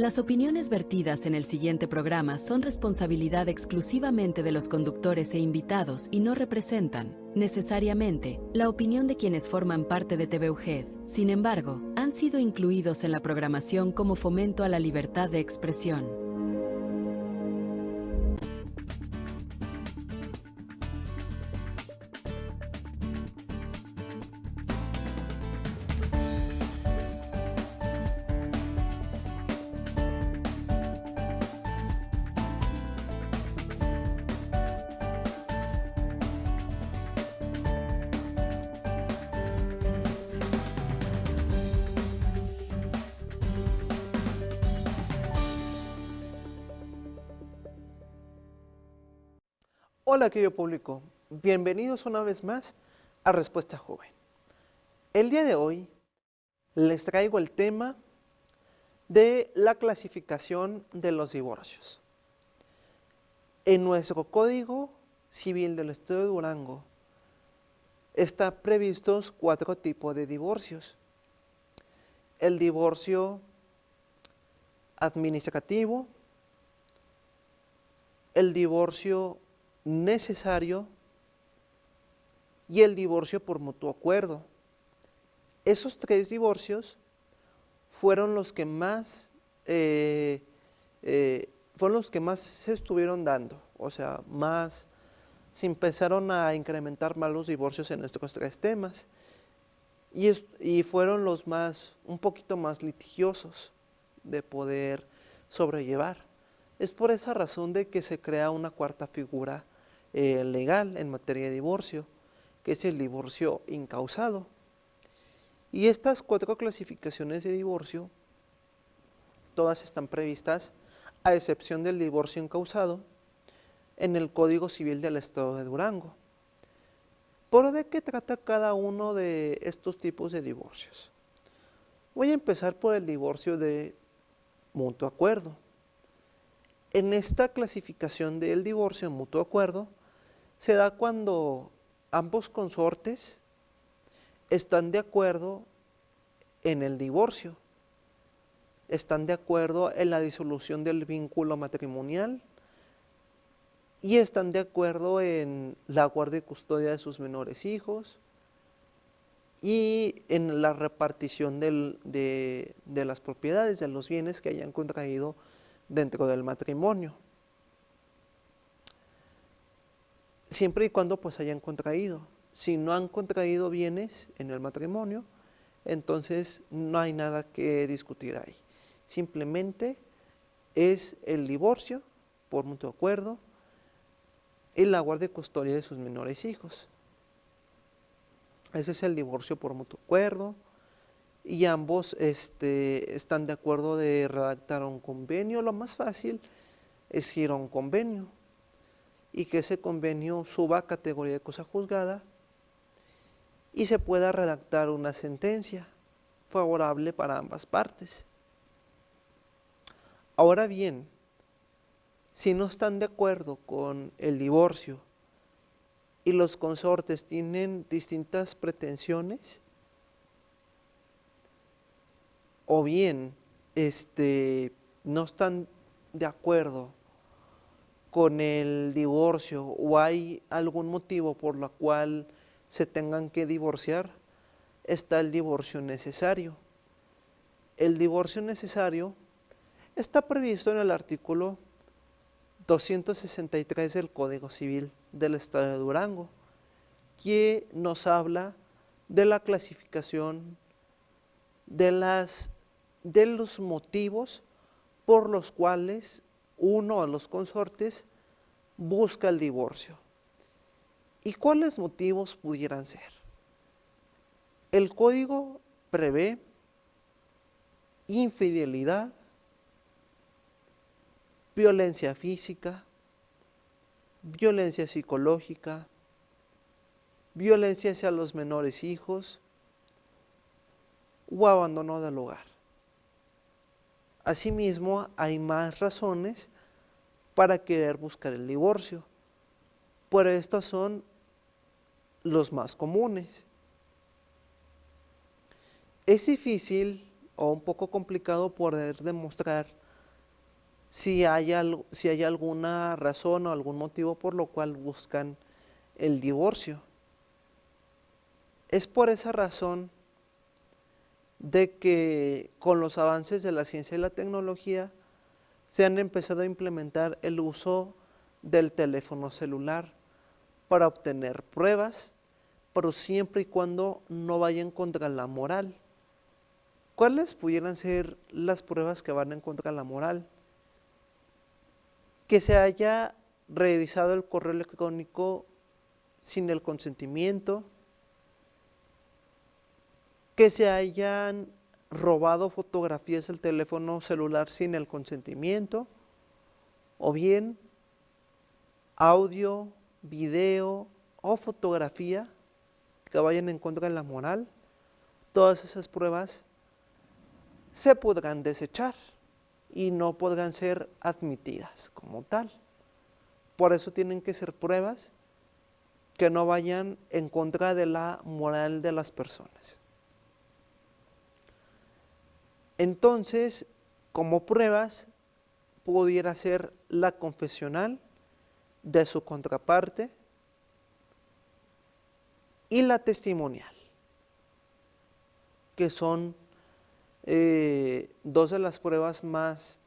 Las opiniones vertidas en el siguiente programa son responsabilidad exclusivamente de los conductores e invitados y no representan, necesariamente, la opinión de quienes forman parte de TV UGED. Sin embargo, han sido incluidos en la programación como fomento a la libertad de expresión. Hola querido público, bienvenidos una vez más a Respuesta Joven. El día de hoy les traigo el tema de la clasificación de los divorcios. En nuestro Código Civil del Estado de Durango están previstos 4 tipos de divorcios. El divorcio administrativo, el divorcio necesario y el divorcio por mutuo acuerdo. Esos 3 divorcios fueron los que más se estuvieron dando, o sea, más se empezaron a incrementar más los divorcios en estos 3 temas y fueron los más, un poquito más litigiosos de poder sobrellevar. Es por esa razón de que se crea una cuarta figura legal en materia de divorcio, que es el divorcio incausado. Y estas 4 clasificaciones de divorcio, todas están previstas, a excepción del divorcio incausado, en el Código Civil del Estado de Durango. ¿Por de qué trata cada uno de estos tipos de divorcios? Voy a empezar por el divorcio de mutuo acuerdo. En esta clasificación del divorcio de mutuo acuerdo, se da cuando ambos consortes están de acuerdo en el divorcio, están de acuerdo en la disolución del vínculo matrimonial y están de acuerdo en la guardia y custodia de sus menores hijos y en la repartición de las propiedades, de los bienes que hayan contraído dentro del matrimonio. Siempre y cuando pues hayan contraído. Si no han contraído bienes en el matrimonio, entonces no hay nada que discutir ahí. Simplemente es el divorcio por mutuo acuerdo y la guardia y custodia de sus menores hijos. Ese es el divorcio por mutuo acuerdo y ambos están de acuerdo de redactar un convenio. Lo más fácil es ir a un convenio y que ese convenio suba a categoría de cosa juzgada y se pueda redactar una sentencia favorable para ambas partes. Ahora bien, si no están de acuerdo con el divorcio y los consortes tienen distintas pretensiones, o bien no están de acuerdo con el divorcio o hay algún motivo por el cual se tengan que divorciar, está el divorcio necesario. El divorcio necesario está previsto en el artículo 263 del Código Civil del Estado de Durango, que nos habla de la clasificación de los motivos por los cuales uno de los consortes busca el divorcio. ¿Y cuáles motivos pudieran ser? El código prevé infidelidad, violencia física, violencia psicológica, violencia hacia los menores hijos o abandono del hogar. Asimismo, hay más razones para querer buscar el divorcio, pero estos son los más comunes. Es difícil o un poco complicado poder demostrar si hay alguna razón o algún motivo por lo cual buscan el divorcio. Es por esa razón de que con los avances de la ciencia y la tecnología se han empezado a implementar el uso del teléfono celular para obtener pruebas, pero siempre y cuando no vayan contra la moral. ¿Cuáles pudieran ser las pruebas que van en contra de la moral? Que se haya revisado el correo electrónico sin el consentimiento, que se hayan robado fotografías del teléfono celular sin el consentimiento, o bien audio, video o fotografía que vayan en contra de la moral. Todas esas pruebas se podrán desechar y no podrán ser admitidas como tal. Por eso tienen que ser pruebas que no vayan en contra de la moral de las personas. Entonces, como pruebas, pudiera ser la confesional de su contraparte y la testimonial, que son dos de las pruebas más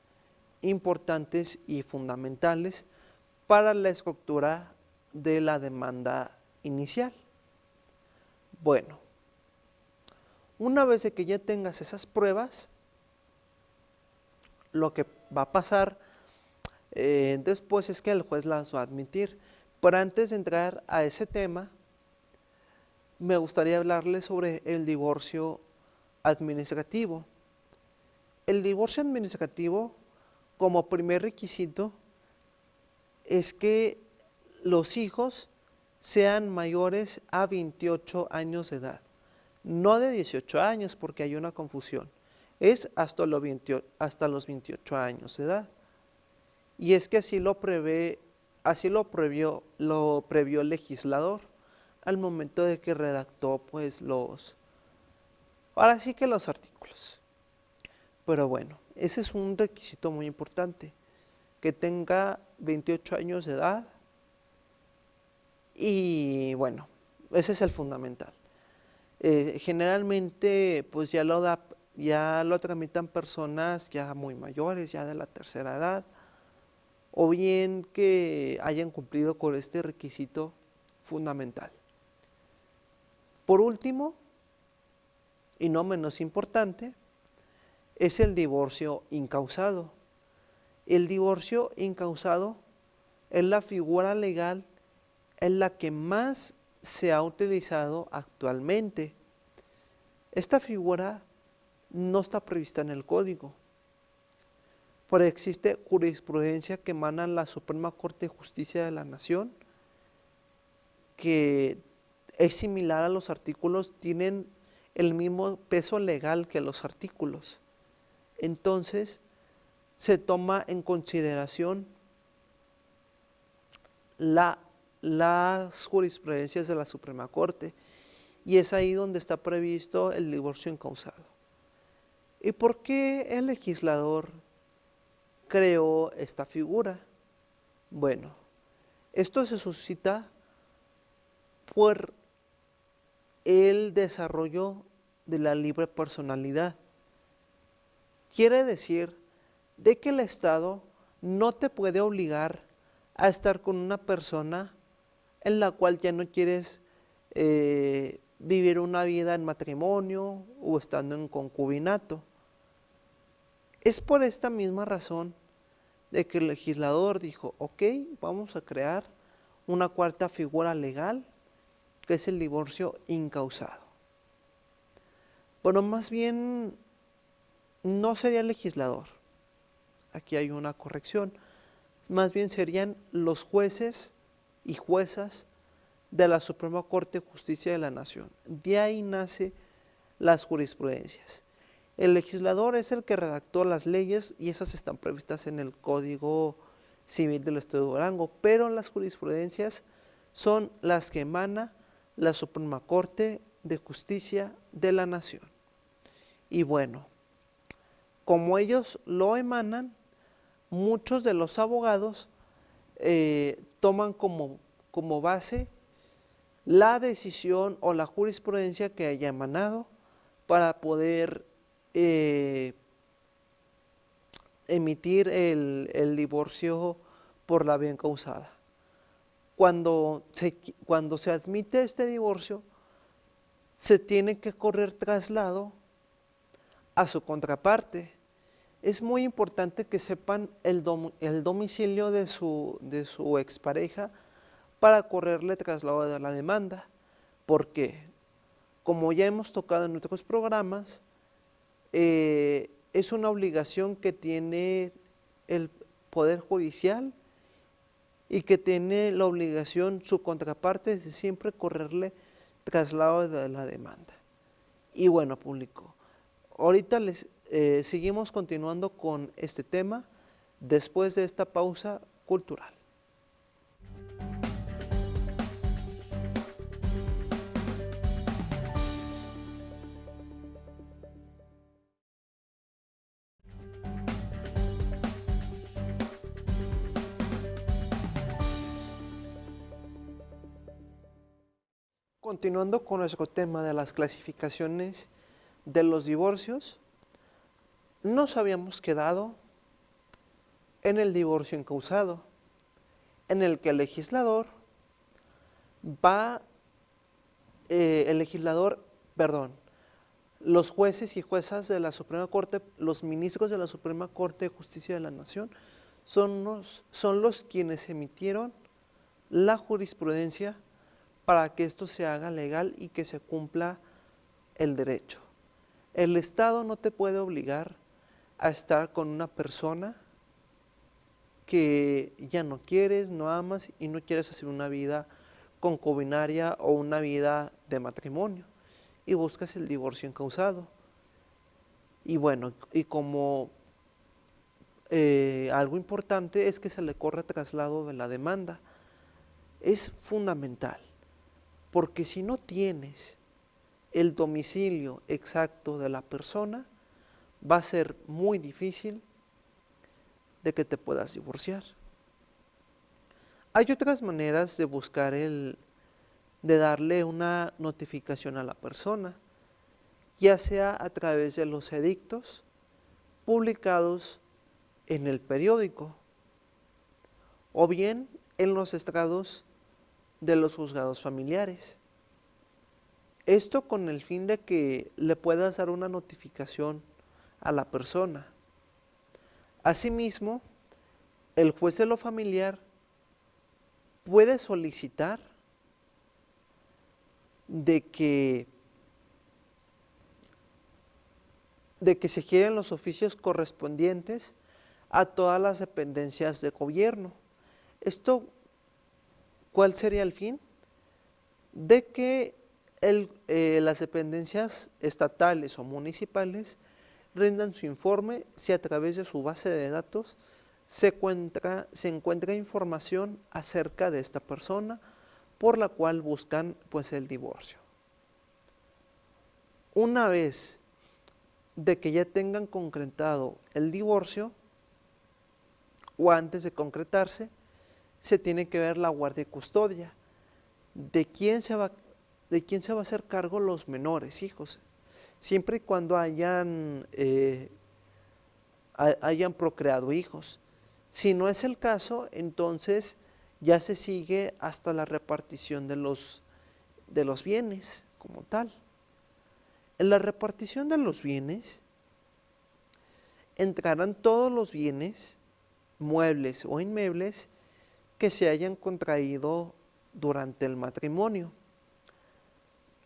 importantes y fundamentales para la estructura de la demanda inicial. Bueno, una vez de que ya tengas esas pruebas, lo que va a pasar después es que el juez las va a admitir. Pero antes de entrar a ese tema, me gustaría hablarles sobre el divorcio administrativo. El divorcio administrativo, como primer requisito, es que los hijos sean mayores a 28 años de edad, no de 18 años, porque hay una confusión. Es hasta los 28 años de edad. Y es que así lo previó el legislador al momento de que redactó pues los artículos. Pero bueno, ese es un requisito muy importante, que tenga 28 años de edad, y bueno, ese es el fundamental. Generalmente pues ya lo tramitan personas ya muy mayores, ya de la tercera edad, o bien que hayan cumplido con este requisito fundamental. Por último, y no menos importante, es el divorcio incausado. El divorcio incausado es la figura legal en la que más se ha utilizado actualmente. Esta figura no está prevista en el Código, pero existe jurisprudencia que emana la Suprema Corte de Justicia de la Nación, que es similar a los artículos, tienen el mismo peso legal que los artículos. Entonces, se toma en consideración las jurisprudencias de la Suprema Corte, y es ahí donde está previsto el divorcio incausado. ¿Y por qué el legislador creó esta figura? Bueno, esto se suscita por el desarrollo de la libre personalidad. Quiere decir de que el Estado no te puede obligar a estar con una persona en la cual ya no quieres vivir una vida en matrimonio o estando en concubinato. Es por esta misma razón de que el legislador dijo, ok, vamos a crear una cuarta figura legal, que es el divorcio incausado. Bueno, más bien no sería el legislador, aquí hay una corrección, más bien serían los jueces y juezas de la Suprema Corte de Justicia de la Nación. De ahí nace las jurisprudencias. El legislador es el que redactó las leyes y esas están previstas en el Código Civil del Estado de Durango, pero las jurisprudencias son las que emana la Suprema Corte de Justicia de la Nación. Y bueno, como ellos lo emanan, muchos de los abogados toman como base la decisión o la jurisprudencia que haya emanado para poder emitir el divorcio por la vía encausada. Cuando se admite este divorcio, se tiene que correr traslado a su contraparte. Es muy importante que sepan el domicilio de su expareja para correrle traslado de la demanda, porque, como ya hemos tocado en otros programas, es una obligación que tiene el Poder Judicial y que tiene la obligación su contraparte de siempre correrle traslado de la demanda. Y bueno, público, ahorita seguimos continuando con este tema después de esta pausa cultural. Continuando con nuestro tema de las clasificaciones de los divorcios, nos habíamos quedado en el divorcio encausado, en el que el legislador los jueces y juezas de la Suprema Corte, los ministros de la Suprema Corte de Justicia de la Nación, son los quienes emitieron la jurisprudencia para que esto se haga legal y que se cumpla el derecho. El Estado no te puede obligar a estar con una persona que ya no quieres, no amas y no quieres hacer una vida concubinaria o una vida de matrimonio y buscas el divorcio encausado. Y bueno, y como algo importante es que se le corre traslado de la demanda. Es fundamental, porque si no tienes el domicilio exacto de la persona, va a ser muy difícil de que te puedas divorciar. Hay otras maneras de buscar de darle una notificación a la persona, ya sea a través de los edictos publicados en el periódico o bien en los estrados de los juzgados familiares. Esto con el fin de que le puedas dar una notificación a la persona. Asimismo, el juez de lo familiar puede solicitar de que se giren los oficios correspondientes a todas las dependencias de gobierno. Esto, ¿cuál sería el fin? De que las dependencias estatales o municipales rindan su informe si a través de su base de datos se encuentra información acerca de esta persona por la cual buscan pues el divorcio. Una vez de que ya tengan concretado el divorcio o antes de concretarse, se tiene que ver la guardia y custodia. ¿De quién se va a hacer cargo los menores hijos? Siempre y cuando hayan procreado hijos. Si no es el caso, entonces ya se sigue hasta la repartición de los bienes como tal. En la repartición de los bienes entrarán todos los bienes, muebles o inmuebles, que se hayan contraído durante el matrimonio.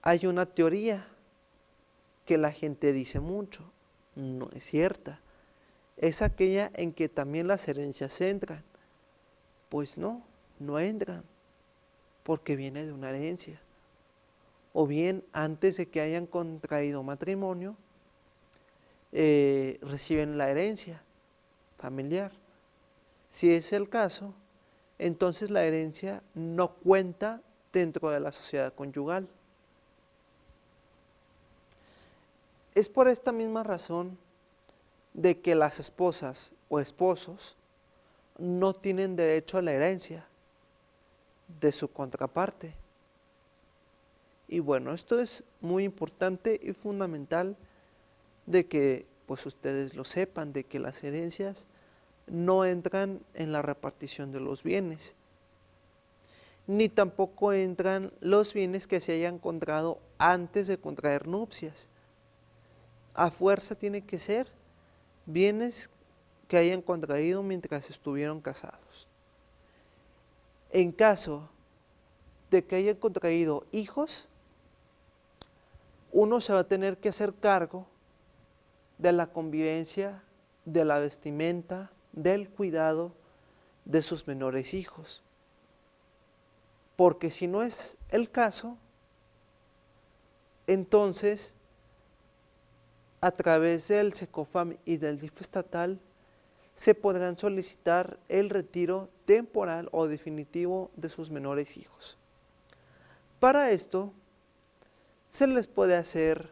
Hay una teoría que la gente dice mucho, no es cierta. Es aquella en que también las herencias entran. Pues no entran, porque viene de una herencia. O bien, antes de que hayan contraído matrimonio, reciben la herencia familiar. Si es el caso, entonces la herencia no cuenta dentro de la sociedad conyugal. Es por esta misma razón de que las esposas o esposos no tienen derecho a la herencia de su contraparte. Y bueno, esto es muy importante y fundamental de que pues ustedes lo sepan, de que las herencias no entran en la repartición de los bienes, ni tampoco entran los bienes que se hayan contraído antes de contraer nupcias. A fuerza tiene que ser bienes que hayan contraído mientras estuvieron casados. En caso de que hayan contraído hijos, uno se va a tener que hacer cargo de la convivencia, de la vestimenta, del cuidado de sus menores hijos. Porque si no es el caso, entonces a través del SECOFAM y del DIF estatal se podrán solicitar el retiro temporal o definitivo de sus menores hijos. Para esto se les puede hacer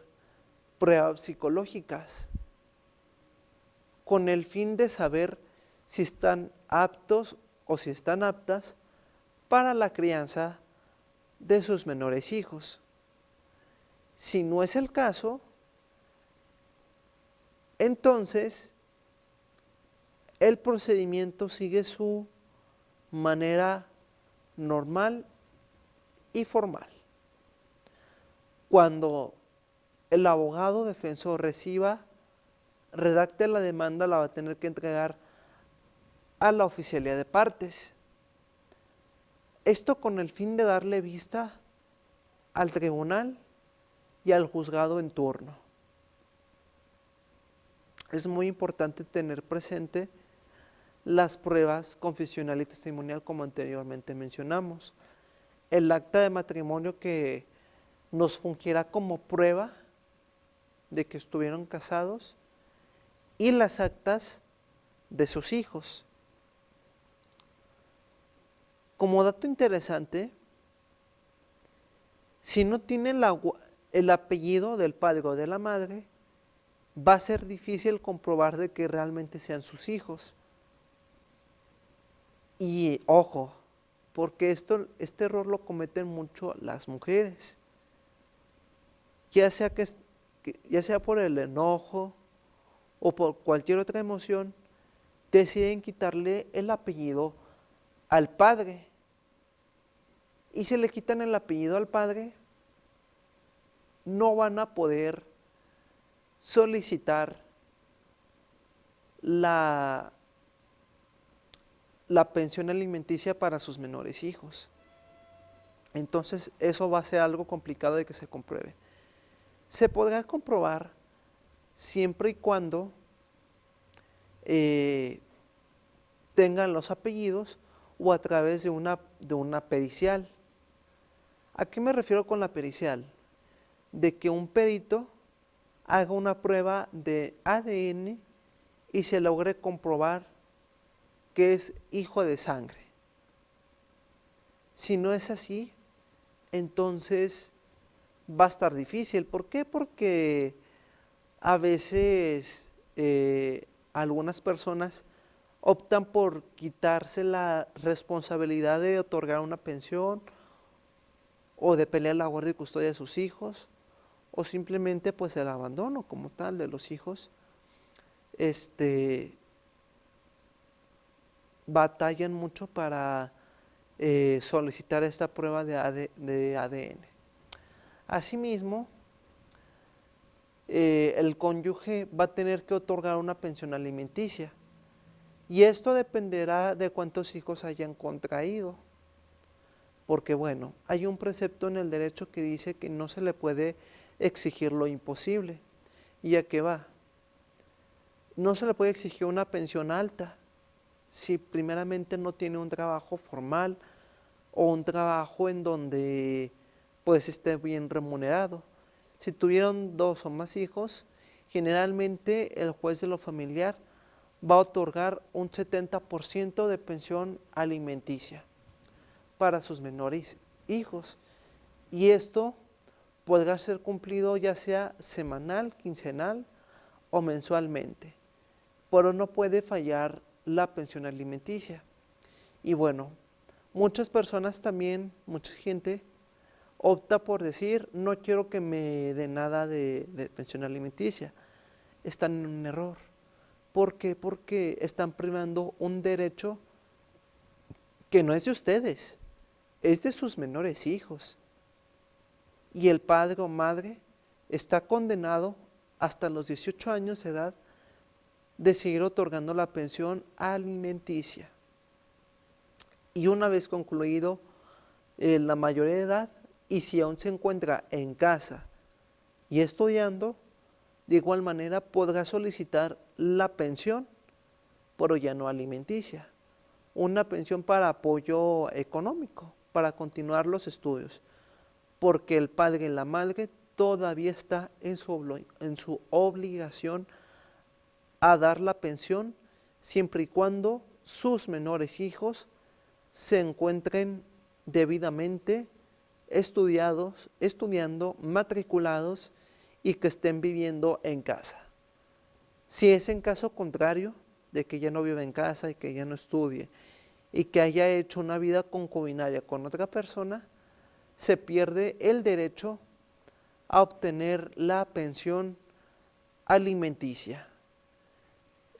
pruebas psicológicas con el fin de saber si están aptos o si están aptas para la crianza de sus menores hijos. Si no es el caso, entonces el procedimiento sigue su manera normal y formal. Cuando el abogado defensor redacte la demanda, la va a tener que entregar a la oficialía de partes. Esto con el fin de darle vista al tribunal y al juzgado en turno. Es muy importante tener presente las pruebas confesional y testimonial como anteriormente mencionamos. El acta de matrimonio que nos fungiera como prueba de que estuvieron casados y las actas de sus hijos. Como dato interesante, si no tienen el apellido del padre o de la madre, va a ser difícil comprobar de que realmente sean sus hijos. Y ojo, porque este error lo cometen mucho las mujeres, ya sea por el enojo o por cualquier otra emoción, deciden quitarle el apellido al padre. Y si le quitan el apellido al padre, no van a poder solicitar la pensión alimenticia para sus menores hijos. Entonces eso va a ser algo complicado de que se compruebe. Se podrá comprobar siempre y cuando tengan los apellidos o a través de una pericial. ¿A qué me refiero con la pericial? De que un perito haga una prueba de ADN y se logre comprobar que es hijo de sangre. Si no es así, entonces va a estar difícil. ¿Por qué? Porque a veces algunas personas optan por quitarse la responsabilidad de otorgar una pensión o de pelear la guardia y custodia de sus hijos, o simplemente pues el abandono como tal de los hijos. Batallan mucho para solicitar esta prueba de ADN. Asimismo, el cónyuge va a tener que otorgar una pensión alimenticia y esto dependerá de cuántos hijos hayan contraído, porque bueno, hay un precepto en el derecho que dice que no se le puede exigir lo imposible. ¿Y a qué va? No se le puede exigir una pensión alta si primeramente no tiene un trabajo formal o un trabajo en donde pues esté bien remunerado. Si tuvieron 2 o más hijos, generalmente el juez de lo familiar va a otorgar un 70% de pensión alimenticia para sus menores hijos. Y esto podrá ser cumplido ya sea semanal, quincenal o mensualmente, pero no puede fallar la pensión alimenticia. Y bueno, muchas personas también, mucha gente opta por decir, no quiero que me dé nada de pensión alimenticia. Están en un error. ¿Por qué? Porque están privando un derecho que no es de ustedes, es de sus menores hijos. Y el padre o madre está condenado hasta los 18 años de edad de seguir otorgando la pensión alimenticia. Y una vez concluido la mayoría de edad, y si aún se encuentra en casa y estudiando, de igual manera podrá solicitar la pensión, pero ya no alimenticia, una pensión para apoyo económico, para continuar los estudios, porque el padre y la madre todavía está en su obligación a dar la pensión siempre y cuando sus menores hijos se encuentren debidamente estudiando, matriculados y que estén viviendo en casa. Si es en caso contrario, de que ya no vive en casa y que ya no estudie y que haya hecho una vida concubinaria con otra persona, se pierde el derecho a obtener la pensión alimenticia.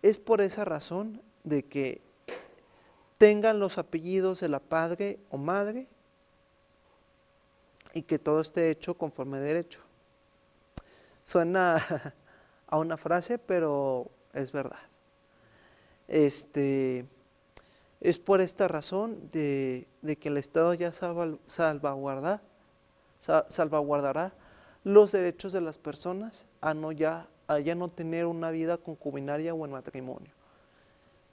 Es por esa razón de que tengan los apellidos de la padre o madre y que todo esté hecho conforme a derecho. Suena a una frase, pero es verdad. Es por esta razón de que el Estado ya salvaguardará los derechos de las personas a ya no tener una vida concubinaria o en matrimonio.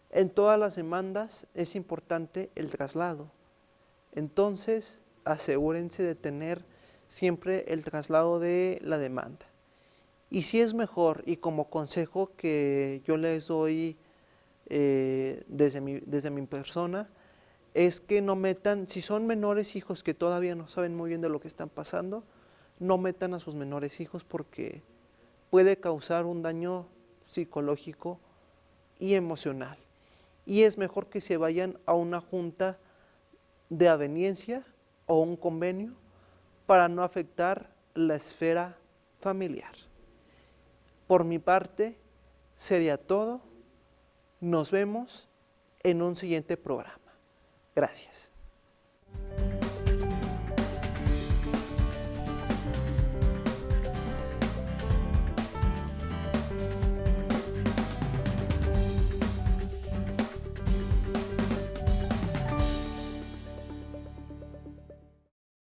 En todas las demandas es importante el traslado. Entonces, asegúrense de tener siempre el traslado de la demanda. Y si es mejor, y como consejo que yo les doy desde mi persona, es que no metan, si son menores hijos que todavía no saben muy bien de lo que están pasando, no metan a sus menores hijos porque puede causar un daño psicológico y emocional. Y es mejor que se vayan a una junta de aveniencia o un convenio para no afectar la esfera familiar. Por mi parte, sería todo. Nos vemos en un siguiente programa. Gracias.